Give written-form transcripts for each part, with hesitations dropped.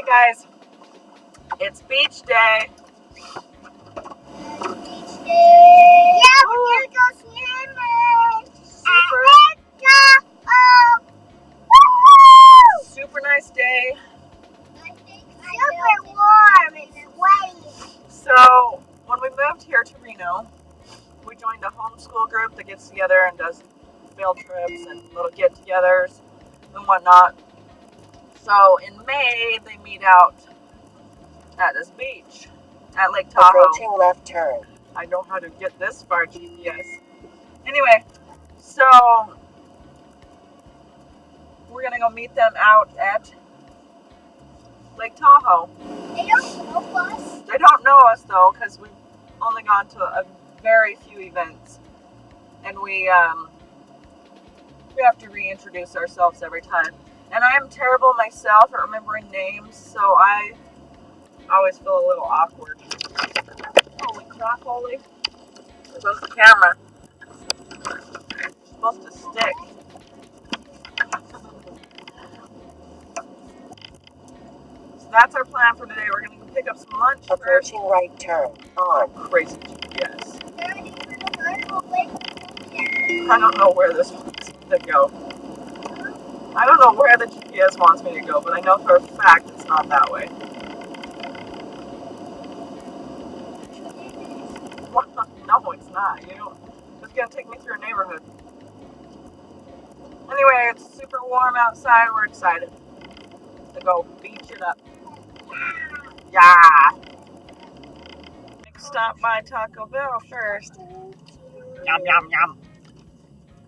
guys, it's beach day. Yeah, we're gonna go swimming. Super nice day. Super warm and sweaty. So when we moved here to Reno, we joined a homeschool group that gets together and does field trips and little get-togethers and whatnot. So in May, they meet out at this beach at Lake Tahoe. Approaching left turn. I know how to get this far GPS. Anyway, so we're gonna go meet them out at Lake Tahoe. They don't know us. They don't know us though, because we've only gone to a very few events, and we have to reintroduce ourselves every time. And I am terrible myself at remembering names, so I always feel a little awkward. Holy crap, holy. There goes the camera. It's supposed to stick. So that's our plan for today. We're going to pick up some lunch first. Approaching right turn. On. Crazy GPS. I don't know where this wants me to go. I don't know where the GPS wants me to go, but I know for a fact it's not that way. No, it's not. It's gonna take me through a neighborhood. Anyway, it's super warm outside. We're excited to go beach it up. Yeah. Stop by Taco Bell first. Yum, yum, yum.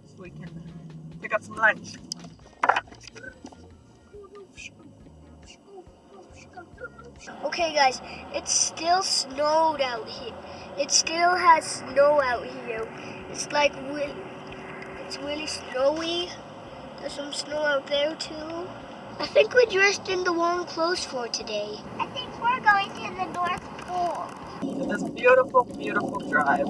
So we can pick up some lunch. Okay, guys, it still snowed out here. It still has snow out here. It's really snowy. There's some snow out there too. I think we dressed in the warm clothes for today. I think we're going to the North Pole. To this beautiful, beautiful drive.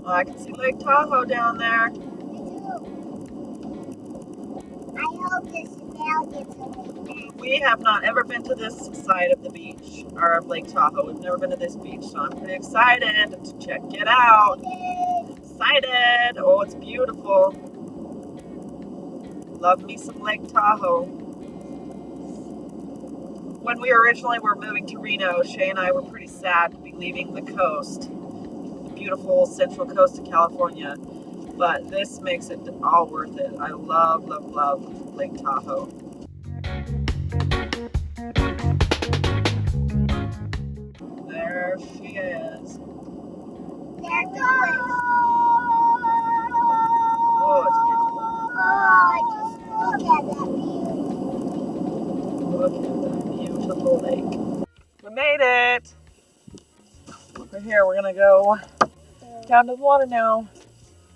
Oh, I can see Lake Tahoe down there. Me too. I hope the snail gets away back. We have not ever been to this side of the beach, or of Lake Tahoe. We've never been to this beach, so I'm pretty excited to check it out. Excited! Oh, it's beautiful. Love me some Lake Tahoe. When we originally were moving to Reno, Shay and I were pretty sad to be leaving the coast, the beautiful central coast of California, but this makes it all worth it. I love, love, love Lake Tahoe. There she is. There it goes. Oh, it's beautiful. Oh, just look at that view. Look at that beautiful lake. We made it. We're here. We're going to go down to the water now.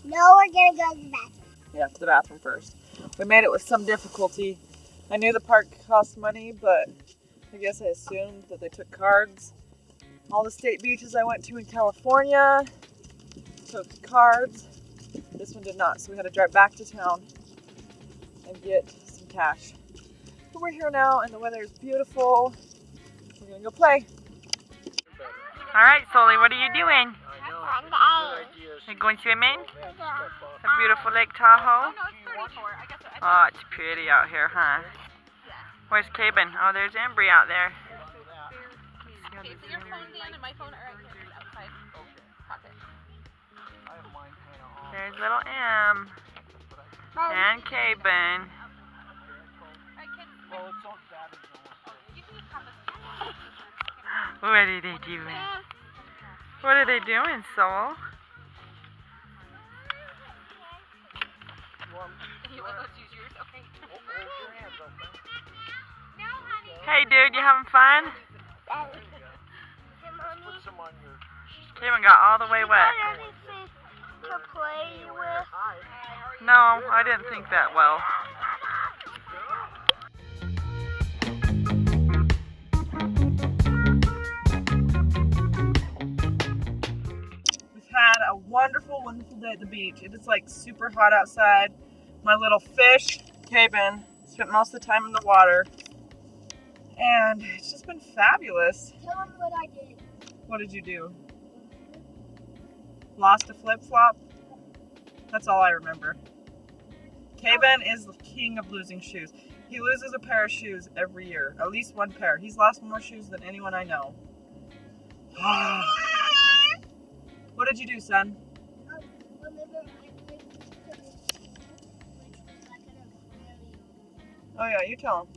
No, we're going to go to the bathroom. Yeah, to the bathroom first. We made it with some difficulty. I knew the park cost money, but I guess I assumed that they took cards. All the state beaches I went to in California took cards. This one did not, so we had to drive back to town and get some cash. But we're here now, and the weather is beautiful. We're gonna go play. All right, Sully, what are you doing? You're going swimming? A beautiful Lake Tahoe? Oh, it's pretty out here, huh? Where's Cabin? Oh, there's Embry out there. Okay, so your phone down and my phone are right here outside pocket. There's little M. And Cabin. What are they doing? What are they doing, Soul? You want to use yours? Okay. Hey, dude, you having fun? Cabin got all the way wet. To play with. No, I didn't think that well. We've had a a wonderful, wonderful day at the beach. It is like super hot outside. My little fish, Caven, spent most of the time in the water. And it's just been fabulous. Tell them what I did. What did you do? Lost a flip-flop? That's all I remember. Caven is the king of losing shoes. He loses a pair of shoes every year. At least one pair. He's lost more shoes than anyone I know. What did you do, son? Remember I played with the which was like an aquarium. Oh yeah, you tell him.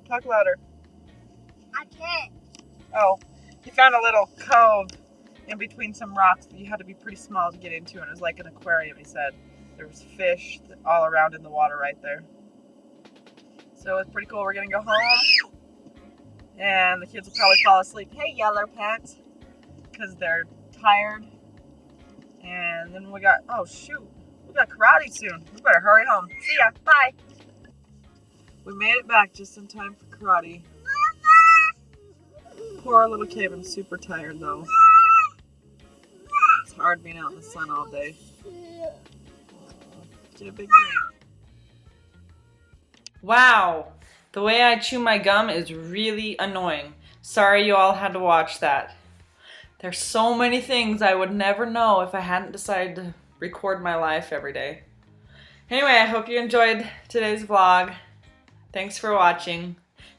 Talk louder. I can't. Oh, he found a little cove in between some rocks that you had to be pretty small to get into, and it was like an aquarium, he said. There was fish all around in the water right there. So it's pretty cool. We're gonna go home, and the kids will probably fall asleep. Hey, Yellow Pet, because they're tired. And then we got, oh shoot, we got karate soon. We better hurry home. See ya, bye. We made it back just in time for karate. Poor little Caven's super tired though. It's hard being out in the sun all day. Get a big drink. Wow, the way I chew my gum is really annoying. Sorry you all had to watch that. There's so many things I would never know if I hadn't decided to record my life every day. Anyway, I hope you enjoyed today's vlog. Thanks for watching.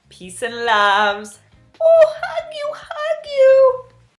Peace and loves. Oh, hug you, hug you.